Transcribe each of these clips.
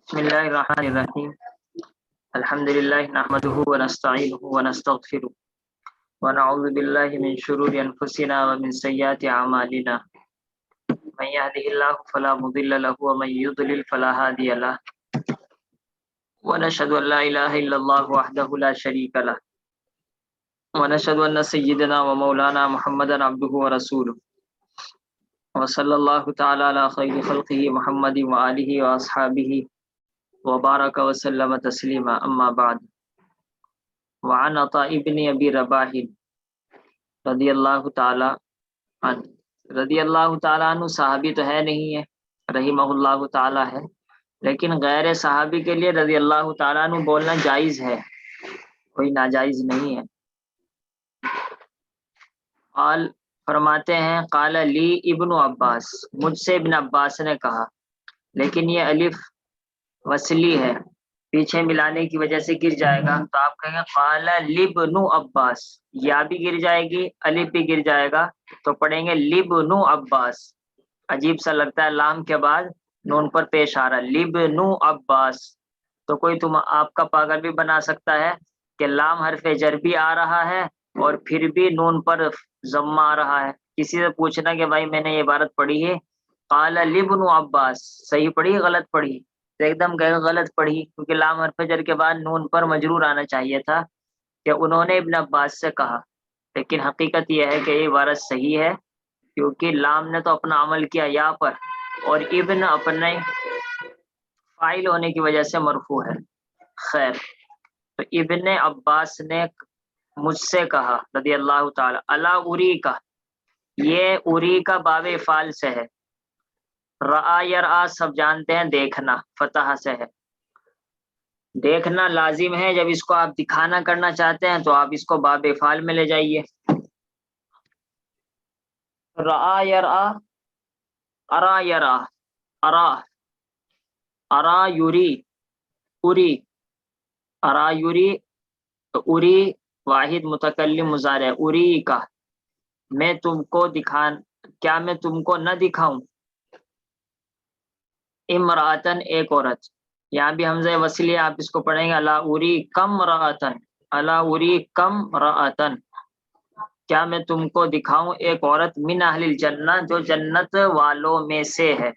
بسم الله الرحمن الرحيم. الحمد لله نحمده ونستعينه ونستغفره ونعوذ بالله من شرور أنفسنا ومن سيئات أعمالنا. من يهده الله فلا مضل له ومن يضلل فلا هادي له. ونشهد أن لا إله إلا الله وحده لا شريك له. ونشهد أن سيدنا ومولانا محمدا عبده ورسوله. وصلى الله تعالى على خير خلقه محمد وآله وأصحابه وبارك وسلم تسلیما. اما بعد. وعن عطاء ابن ابی رباح رضی اللہ تعالی عنہ، رضی اللہ تعالیٰ عنہ صحابی تو ہے نہیں ہے، رحمہ اللہ تعالی ہے، لیکن غیر صحابی کے لیے رضی اللہ تعالیٰ عنہ بولنا جائز ہے، کوئی ناجائز نہیں ہے. قال فرماتے ہیں قال لی ابن عباس، مجھ سے ابن عباس نے کہا، لیکن یہ الف وصلی ہے، پیچھے ملانے کی وجہ سے گر جائے گا، تو آپ کہیں گے قال لابن عباس، یا بھی گر جائے گی الف بھی گر جائے گا، تو پڑھیں گے لابن عباس. عجیب سا لگتا ہے لام کے بعد نون پر پیش آ رہا ہے لابن عباس. تو کوئی آپ کا پاگل بھی بنا سکتا ہے کہ لام حرف جر بھی آ رہا ہے اور پھر بھی نون پر ضمہ آ رہا ہے. کسی سے پوچھنا کہ بھائی میں نے یہ عبارت پڑھی ہے قال لابن عباس، صحیح پڑھی غلط پڑھی؟ تو ایک دم غلط پڑھی، کیونکہ لام حرف جر کے بعد نون پر مجرور آنا چاہیے تھا کہ انہوں نے ابن عباس سے کہا. لیکن حقیقت یہ ہے کہ یہ عبارت صحیح ہے، کیونکہ لام نے تو اپنا عمل کیا یا پر، اور ابن اپنے فاعل ہونے کی وجہ سے مرفوع ہے. خیر، تو ابن عباس نے مجھ سے کہا رضی اللہ تعالی اللہ اری کا، یہ اری کا باب افعال سے ہے. رآ یرآ سب جانتے ہیں دیکھنا فتح سے ہے، دیکھنا لازم ہے. جب اس کو آپ دکھانا کرنا چاہتے ہیں تو آپ اس کو باب افعال میں لے جائیے. رآ یرآ، ارا یرا، ارا، ارا یوری، اری، ارا یوری. تو اری واحد متکلم مضارع، اری کا، میں تم کو کیا میں تم کو نہ دکھاؤں؟ امراتن ایک عورت، یہاں بھی حمزہ وصلی، آپ اس کو پڑھیں گے الا اری کم راتن، الا اری کم راتن، کیا میں تم کو دکھاؤں ایک عورت من اہل الجنہ جو جنت والوں میں سے ہے.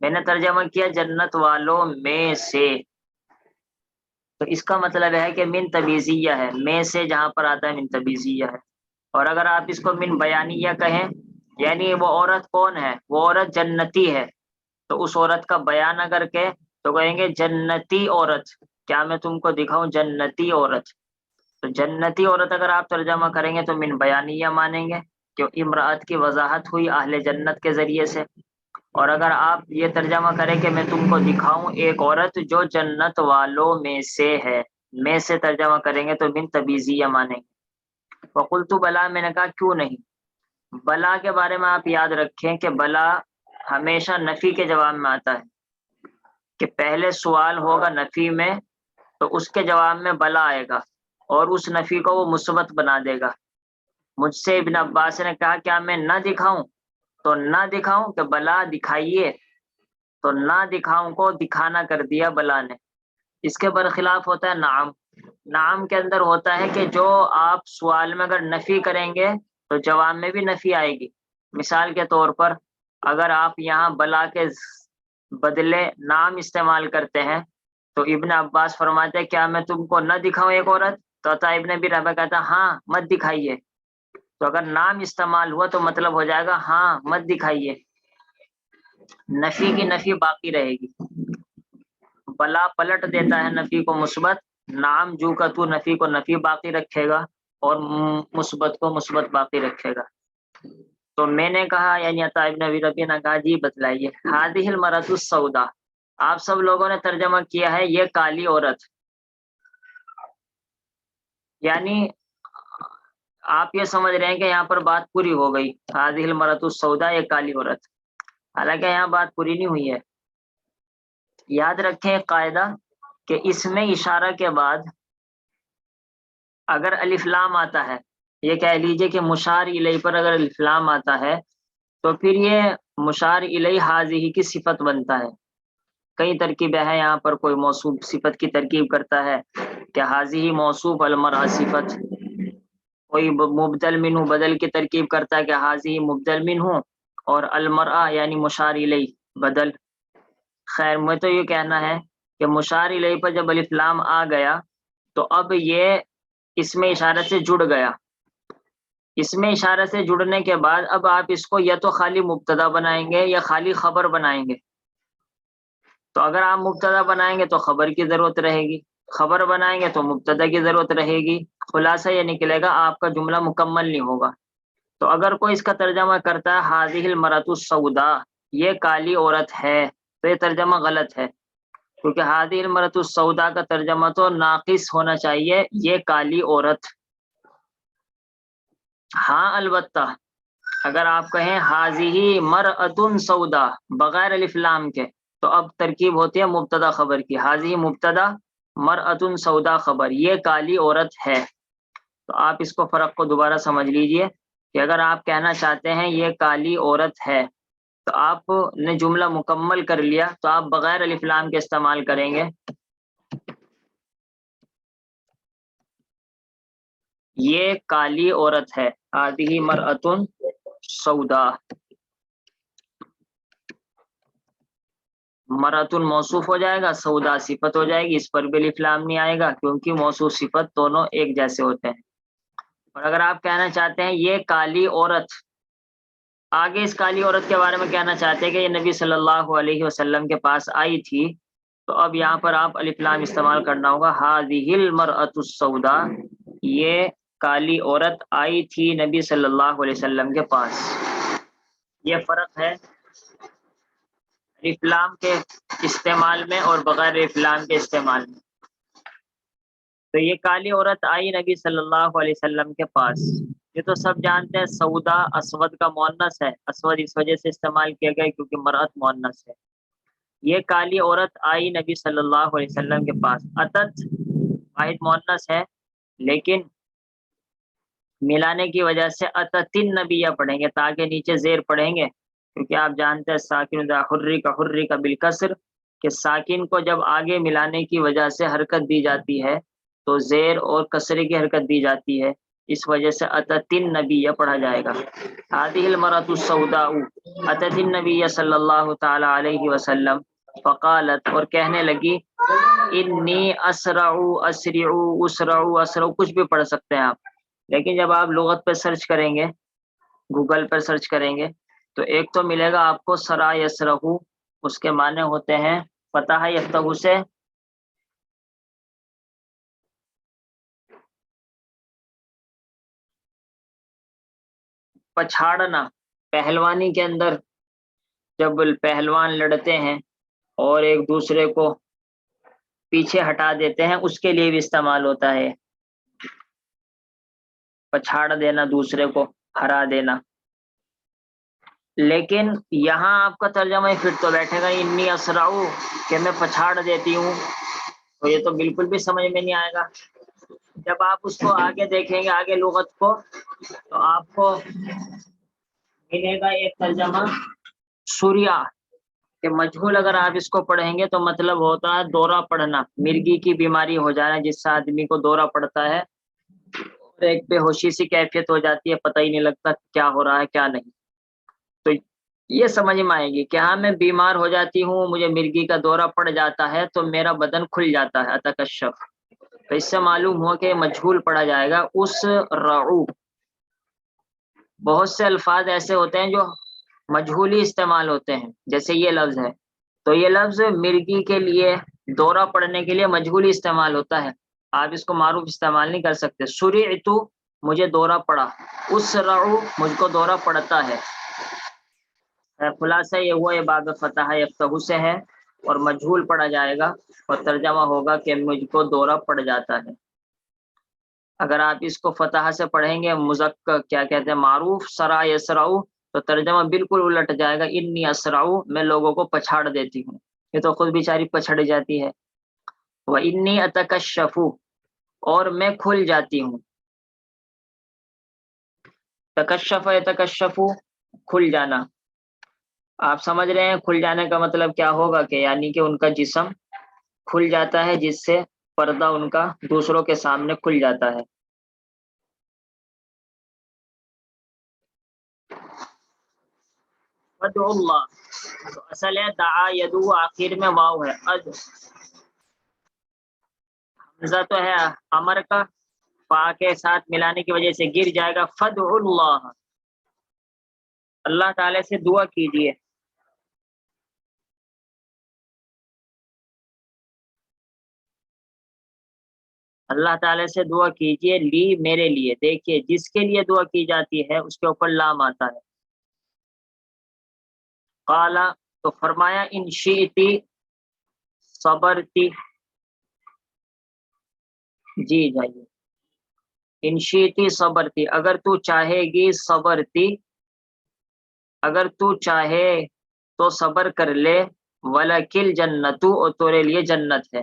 میں نے ترجمہ کیا جنت والوں میں سے، تو اس کا مطلب ہے کہ من تبیزیہ ہے، میں سے جہاں پر آتا ہے من تبیزیہ ہے. اور اگر آپ اس کو من بیانیہ کہیں، یعنی وہ عورت کون ہے؟ وہ عورت جنتی ہے، تو اس عورت کا بیان اگر کہ تو کہیں گے جنتی عورت، کیا میں تم کو دکھاؤں جنتی عورت. تو جنتی عورت اگر آپ ترجمہ کریں گے تو من بیانیہ مانیں گے، کہ امرأت کی وضاحت ہوئی اہل جنت کے ذریعے سے. اور اگر آپ یہ ترجمہ کریں کہ میں تم کو دکھاؤں ایک عورت جو جنت والوں میں سے ہے، میں سے ترجمہ کریں گے تو من تبیزیہ مانیں گے. وقلت بلا، میں نے کہا کیوں نہیں. بلا کے بارے میں آپ یاد رکھیں کہ بلا ہمیشہ نفی کے جواب میں آتا ہے، کہ پہلے سوال ہوگا نفی میں تو اس کے جواب میں بلا آئے گا اور اس نفی کو وہ مثبت بنا دے گا. مجھ سے ابن عباس نے کہا کیا میں نہ دکھاؤں؟ تو نہ دکھاؤں کہ بلا دکھائیے، تو نہ دکھاؤں کو دکھانا کر دیا بلا نے. اس کے برخلاف ہوتا ہے نعم. نعم کے اندر ہوتا ہے کہ جو آپ سوال میں اگر نفی کریں گے تو جواب میں بھی نفی آئے گی. مثال کے طور پر اگر آپ یہاں بلا کے بدلے نام استعمال کرتے ہیں تو ابن عباس فرماتے ہیں کیا میں تم کو نہ دکھاؤں ایک عورت؟ تو عطا ابن ابی رباح کہتا ہے ہاں مت دکھائیے. تو اگر نام استعمال ہوا تو مطلب ہو جائے گا ہاں مت دکھائیے، نفی کی نفی باقی رہے گی. بلا پلٹ دیتا ہے نفی کو مثبت، نام جو کا تو نفی کو نفی باقی رکھے گا اور مثبت کو مثبت باقی رکھے گا. تو میں نے کہا یعنی عطا ابن ابی ربیع نے کہا جی بتلائیے. ہذہ المرأۃ السوداء، آپ سب لوگوں نے ترجمہ کیا ہے یہ کالی عورت، یعنی آپ یہ سمجھ رہے ہیں کہ یہاں پر بات پوری ہو گئی، ہذہ المرأۃ السوداء یہ کالی عورت، حالانکہ یہاں بات پوری نہیں ہوئی ہے. یاد رکھیں قاعدہ کہ اس میں اشارہ کے بعد اگر الف لام آتا ہے، یہ کہہ لیجئے کہ مشار الیہ پر اگر الف لام آتا ہے تو پھر یہ مشار الیہ حاضی کی صفت بنتا ہے. کئی ترکیبیں ہیں یہاں پر، کوئی موصوف صفت کی ترکیب کرتا ہے کہ حاضی موصوف المرأہ صفت، کوئی مبدل منہ بدل کی ترکیب کرتا ہے کہ حاضی مبدل منہ اور المرأہ یعنی مشار الیہ بدل۔ خیر میں تو یہ کہنا ہے کہ مشار الیہ پر جب الف لام آ گیا تو اب یہ اس میں اشارہ سے جڑ گیا، اس میں اشارہ سے جڑنے کے بعد اب آپ اس کو یا تو خالی مبتدا بنائیں گے یا خالی خبر بنائیں گے۔ تو اگر آپ مبتدا بنائیں گے تو خبر کی ضرورت رہے گی، خبر بنائیں گے تو مبتدا کی ضرورت رہے گی، خلاصہ یہ نکلے گا آپ کا جملہ مکمل نہیں ہوگا۔ تو اگر کوئی اس کا ترجمہ کرتا ہے ہاذہ المرأۃ السوداء، یہ کالی عورت ہے، تو یہ ترجمہ غلط ہے، کیونکہ ہاذہ المرأۃ السوداء کا ترجمہ تو ناقص ہونا چاہیے، یہ کالی عورت۔ ہاں البتہ اگر آپ کہیں ہاذہ مرأۃ سوداء بغیر الف لام کے، تو اب ترکیب ہوتی ہے مبتدا خبر کی، ہاذہ مبتدا مرأۃ سوداء خبر، یہ کالی عورت ہے۔ تو آپ اس کو فرق کو دوبارہ سمجھ لیجئے کہ اگر آپ کہنا چاہتے ہیں یہ کالی عورت ہے تو آپ نے جملہ مکمل کر لیا، تو آپ بغیر الف لام کے استعمال کریں گے، یہ کالی عورت ہے، ہذہ مرأۃ سوداء۔ مرأۃ موصوف ہو جائے گا، سوداء صفت ہو جائے گی، اس پر بھی الف لام نہیں آئے گا کیونکہ موصوف صفت دونوں ایک جیسے ہوتے ہیں۔ اور اگر آپ کہنا چاہتے ہیں یہ کالی عورت، آگے اس کالی عورت کے بارے میں کہنا چاہتے ہیں کہ یہ نبی صلی اللہ علیہ وسلم کے پاس آئی تھی، تو اب یہاں پر آپ الف لام استعمال کرنا ہوگا، ہذہ المرأۃ السوداء، یہ کالی عورت آئی تھی نبی صلی اللہ علیہ وسلم کے پاس۔ یہ فرق ہے الف لام کے استعمال میں اور بغیر الف لام کے استعمال میں۔ تو یہ کالی عورت آئی نبی صلی اللہ علیہ وسلم کے پاس، یہ تو سب جانتے ہیں سودا اسود کا مؤنث ہے، اسود اس وجہ سے استعمال کیا گیا کیونکہ مرأت مؤنث ہے۔ یہ کالی عورت آئی نبی صلی اللہ علیہ وسلم کے پاس، اتت واحد مؤنث ہے لیکن ملانے کی وجہ سے اتتن نبیہ پڑھیں گے تاکہ نیچے زیر پڑھیں گے، کیونکہ آپ جانتے ہیں ساکن اذا حرک بالکسر کہ ساکن کو جب آگے ملانے کی وجہ سے حرکت دی جاتی ہے تو زیر اور کسرے کی حرکت دی جاتی ہے، اس وجہ سے اتتن نبیہ پڑھا جائے گا۔ هذه المرأة السوداء اتت النبی صلی اللہ تعالی علیہ وسلم فقالت، اور کہنے لگی، انی اسرع اسرع، کچھ بھی پڑھ سکتے ہیں آپ، لیکن جب آپ لغت پہ سرچ کریں گے، گوگل پر سرچ کریں گے تو ایک تو ملے گا آپ کو سرا یسرہ، اس کے معنی ہوتے ہیں فتح یفتح سے پچھاڑنا، پہلوانی کے اندر جب پہلوان لڑتے ہیں اور ایک دوسرے کو پیچھے ہٹا دیتے ہیں اس کے لیے بھی استعمال ہوتا ہے، پچھاڑ دینا، دوسرے کو ہرا دینا۔ لیکن یہاں آپ کا ترجمہ ہی پھر تو بیٹھے گا انی اسرع، کہ میں پچھاڑ دیتی ہوں، تو یہ تو بالکل بھی سمجھ میں نہیں آئے گا۔ جب آپ اس کو آگے دیکھیں گے، آگے لغت کو، تو آپ کو ملے گا ایک ترجمہ سوریا، کہ مجہول اگر آپ اس کو پڑھیں گے تو مطلب ہوتا ہے دورہ پڑنا، مرگی کی بیماری ہو جانا، جس سے آدمی کو دورہ پڑتا ہے اور ایک بے ہوشی سی کیفیت ہو جاتی ہے، پتہ ہی نہیں لگتا کیا ہو رہا ہے کیا نہیں۔ تو یہ سمجھ میں آئے گی کہ ہاں میں بیمار ہو جاتی ہوں، مجھے مرگی کا دورہ پڑ جاتا ہے تو میرا بدن کھل جاتا ہے، اتکشف۔ تو اس سے معلوم ہوا کہ مجہول پڑھا جائے گا اس رعو۔ بہت سے الفاظ ایسے ہوتے ہیں جو مجہولی استعمال ہوتے ہیں، جیسے یہ لفظ ہے، تو یہ لفظ مرگی کے لیے، دورہ پڑنے کے لیے مجہولی استعمال ہوتا ہے، آپ اس کو معروف استعمال نہیں کر سکتے۔ سرعتو مجھے دورہ پڑا، اسرع مجھ کو دورہ پڑتا ہے۔ خلاصہ یہ ہوا، یہ باب فتح یفتح سے ہے اور مجہول پڑھا جائے گا اور ترجمہ ہوگا کہ مجھ کو دورہ پڑ جاتا ہے۔ اگر آپ اس کو فتح سے پڑھیں گے، مذکر کیا کہتے ہیں معروف سرا یسرع، تو ترجمہ بالکل الٹ جائے گا، انی اسرع، میں لوگوں کو پچھاڑ دیتی ہوں، یہ تو خود بیچاری پچھڑ جاتی ہے۔ وانی اتکشف، اور میں کھل جاتی ہوں، تکشف یتکشف کھل جانا۔ آپ سمجھ رہے ہیں کھل جانے کا مطلب کیا ہوگا؟ کہ یعنی کہ ان کا جسم کھل جاتا ہے، جس سے پردہ ان کا دوسروں کے سامنے کھل جاتا ہے۔ ادعو اللہ، تو اصل ہے دعا یدعو، آخر میں واو ہے، حمزہ تو ہے امر کا، فا کے ساتھ ملانے کی وجہ سے گر جائے گا، فدعو اللہ، اللہ تعالی سے دعا کیجیے۔ اللہ تعالی سے دعا کیجیے، لی میرے لیے۔ دیکھیے جس کے لیے دعا کی جاتی ہے اس کے اوپر لام آتا ہے۔ قالا، تو فرمایا، ان شئتی صبرتی، جی جائیے، ان شئتی صبرتی، اگر تو چاہے گی صبرتی، اگر تو چاہے تو صبر کر لے، ولکل جنتو، اور تیرے لیے جنت ہے۔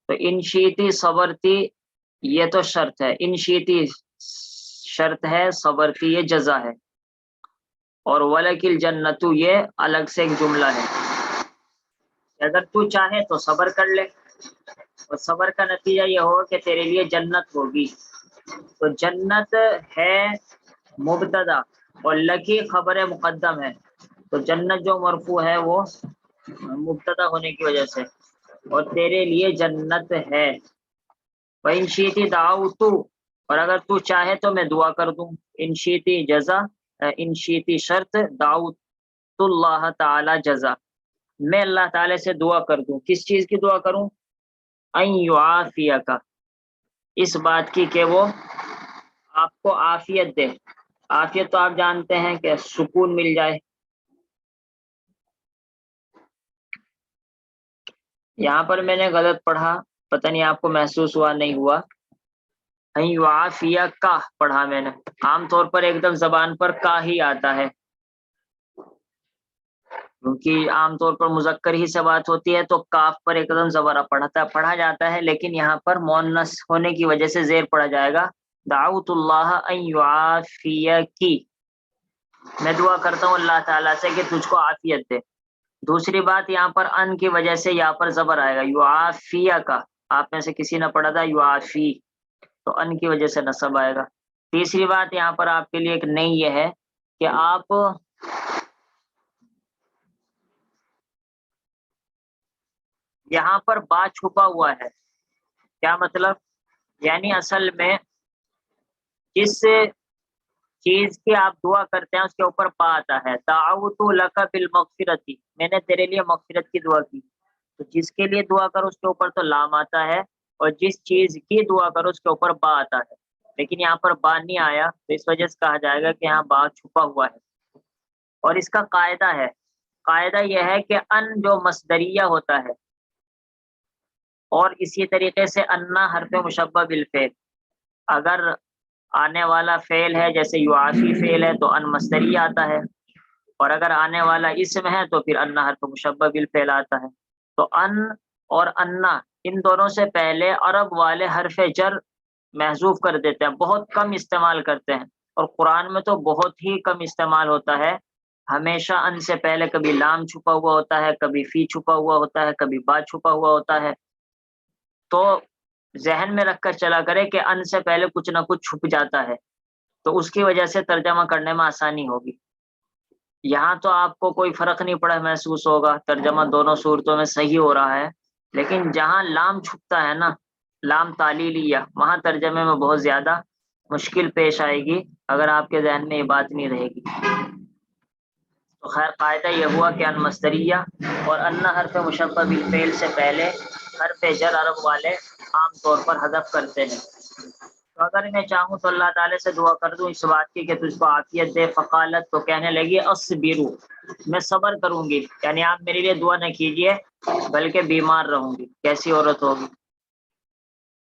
تو ان شئتی صبرتی یہ تو شرط ہے، ان شئتی شرط ہے، صبرتی یہ جزا ہے، اور ولکل جنتو یہ الگ سے ایک جملہ ہے۔ اگر تو چاہے تو صبر کر لے، اور صبر کا نتیجہ یہ ہوگا کہ تیرے لیے جنت ہوگی۔ تو جنت ہے مبتدا، اور لکی خبر مقدم ہے، تو جنت جو مرفوع ہے وہ مبتدا ہونے کی وجہ سے، اور تیرے لیے جنت ہے۔ وَإِن شِئْتِ دَعَوْتُ، اور اگر تو چاہے تو میں دعا کر دوں۔ ان شئتی جزا، ان شئتی شرط، دعوت اللہ تعالی جزا، میں اللہ تعالی سے دعا کر دوں۔ کس چیز کی دعا کروں؟ ان یعافیک، اس بات کی کہ وہ آپ کو عافیت دے۔ عافیت تو آپ جانتے ہیں کہ سکون مل جائے۔ یہاں پر میں نے غلط پڑھا، پتہ نہیں آپ کو محسوس ہوا نہیں ہوا، ان یعافیک کا پڑھا میں نے۔ عام طور پر ایک دم زبان پر کا ہی آتا ہے، کیونکہ عام طور پر مذکر ہی سے بات ہوتی ہے تو کاف پر ایک دم زبر پڑھا جاتا ہے، لیکن یہاں پر مؤنث ہونے کی وجہ سے زیر پڑا جائے گا۔ دعوت اللہ ان یعافیکی، میں دعا کرتا ہوں اللہ تعالیٰ سے کہ تجھ کو عافیت دے۔ دوسری بات، یہاں پر ان کی وجہ سے یہاں پر زبر آئے گا، یعافیک، آپ میں سے کسی نے پڑھا تھا یعافی، تو ان کی وجہ سے نصب آئے گا۔ تیسری بات یہاں پر آپ کے لیے ایک نئی یہ ہے کہ آپ یہاں پر با چھپا ہوا ہے، کیا مطلب؟ یعنی اصل میں جس چیز کی آپ دعا کرتے ہیں اس کے اوپر با آتا ہے۔ دعوت لک بالمغفرتی، میں نے تیرے لیے مغفرت کی دعا کی، تو جس کے لیے دعا کرو اس کے اوپر تو لام آتا ہے، اور جس چیز کی دعا کرو اس کے اوپر با آتا ہے، لیکن یہاں پر با نہیں آیا تو اس وجہ سے کہا جائے گا کہ یہاں با چھپا ہوا ہے۔ اور اس کا قاعدہ ہے، قاعدہ یہ ہے کہ ان جو مصدریہ ہوتا ہے، اور اسی طریقے سے انا حرف مشبہ بالفعل، اگر آنے والا فعل ہے جیسے یعافی فعل ہے تو ان مصدریہ آتا ہے، اور اگر آنے والا اسم ہے تو پھر انا حرف مشبہ بالفعل آتا ہے۔ تو ان اور انا، ان دونوں سے پہلے عرب والے حرف جر محذوف کر دیتے ہیں، بہت کم استعمال کرتے ہیں، اور قرآن میں تو بہت ہی کم استعمال ہوتا ہے۔ ہمیشہ ان سے پہلے کبھی لام چھپا ہوا ہوتا ہے، کبھی فی چھپا ہوا ہوتا ہے، کبھی با چھپا ہوا ہوتا ہے، تو ذہن میں رکھ کر چلا کرے کہ ان سے پہلے کچھ نہ کچھ چھپ جاتا ہے، تو اس کی وجہ سے ترجمہ کرنے میں آسانی ہوگی۔ یہاں تو آپ کو کوئی فرق نہیں پڑا محسوس ہوگا، ترجمہ دونوں صورتوں میں صحیح ہو رہا ہے، لیکن جہاں لام چھپتا ہے نا، لام تعلیلیہ، وہاں ترجمے میں بہت زیادہ مشکل پیش آئے گی اگر آپ کے ذہن میں یہ بات نہیں رہے گی۔ تو خیر قاعدہ یہ ہوا کہ ان مصدریہ اور ان حرف مشبہ بالفعل سے پہلے حرف جر عرب والے عام طور پر حذف کرتے ہیں۔ تو اگر میں چاہوں تو اللہ تعالیٰ سے دعا کر دوں اس بات کی کہ تجھ کو عافیت دے، فقالت، تو کہنے لگی اصبرو، میں صبر کروں گی، یعنی آپ میرے لیے دعا نہ کیجیے بلکہ بیمار رہوں گی۔ کیسی عورت ہوگی؟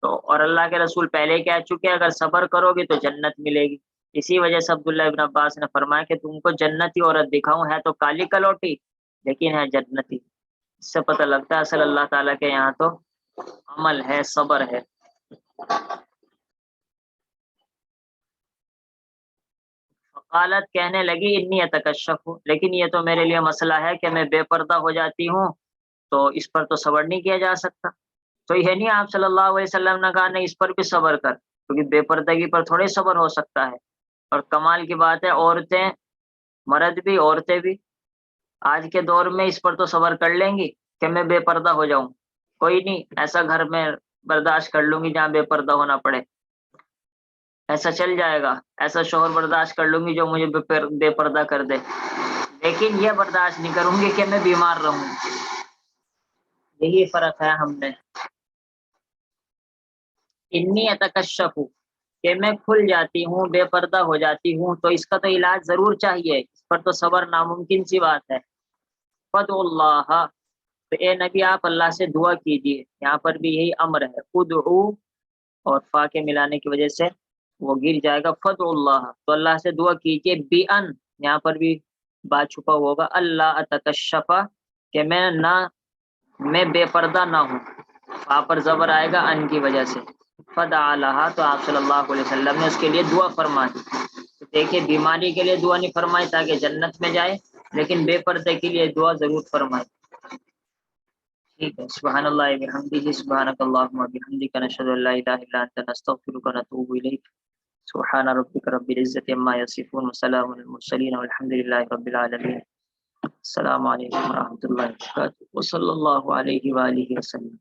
تو اور اللہ کے رسول پہلے کہہ چکے اگر صبر کرو گی تو جنت ملے گی۔ اسی وجہ سے عبداللہ ابن عباس نے فرمایا کہ تم کو جنتی عورت دکھاؤں، ہے تو کالی کلوٹی لیکن ہے جنتی۔ اس سے پتہ لگتا ہے اصل اللہ تعالیٰ کے یہاں تو عمل ہے، صبر ہے۔ قالت کہنے لگی انی اتکشف، لیکن یہ تو میرے لیے مسئلہ ہے کہ میں بے پردہ ہو جاتی ہوں، تو اس پر تو صبر نہیں کیا جا سکتا۔ تو یہ نہیں آپ صلی اللہ علیہ وسلم نے کہا نہیں اس پر بھی صبر کر، کیونکہ بے پردگی پر تھوڑے صبر ہو سکتا ہے۔ اور کمال کی بات ہے عورتیں، مرد بھی عورتیں بھی آج کے دور میں اس پر تو صبر کر لیں گی کہ میں بے پردہ ہو جاؤں، کوئی نہیں ایسا گھر میں برداشت کر لوں گی جہاں بے پردہ ہونا پڑے، ایسا چل جائے گا، ایسا شوہر برداشت کر لوں گی جو مجھے بے پردہ کر دے، لیکن یہ برداشت نہیں کروں گی کہ میں بیمار رہوں۔ یہی فرق ہے ہم میں۔ انی اتکشف کہ میں کھل جاتی ہوں، بے پردہ ہو جاتی ہوں، تو اس کا تو علاج ضرور چاہیے، اس پر تو صبر ناممکن سی بات ہے۔ فدعوا اللہ، تو اے نبی آپ اللہ سے دعا کیجیے، یہاں پر بھی یہی امر ہے، ادعو اور فا کے ملانے کی وجہ سے وہ گر جائے گا، فدعوا اللہ، تو اللہ سے دعا کیجیے، بِأَن یہاں پر بھی بات چھپا ہوگا، اللہ اتکشف کہ میں بے پردہ نہ ہوں، فا پر زبر آئے گا ان کی وجہ سے، فدعا لہا، تو آپ صلی اللہ علیہ وسلم نے اس کے لیے دعا فرمائی۔ تو دیکھیے بیماری کے لیے دعا نہیں فرمائی تاکہ جنت میں جائے، لیکن بے پردے کے لیے دعا ضرور فرمائی۔ ٹھیک ہے، سبحان اللہ وبحمدہ، سبحانک اللہم وبحمدک، نشہد ان لا الہ الا انت، نستغفرک ونتوب الیک، سبحان ربک رب العزۃ عما یصفون، وسلام علی المرسلین، والحمد للہ رب العالمین۔ السلام علیکم ورحمۃ اللہ وبرکاتہ، وصلی اللہ علیہ وآلہ وسلم۔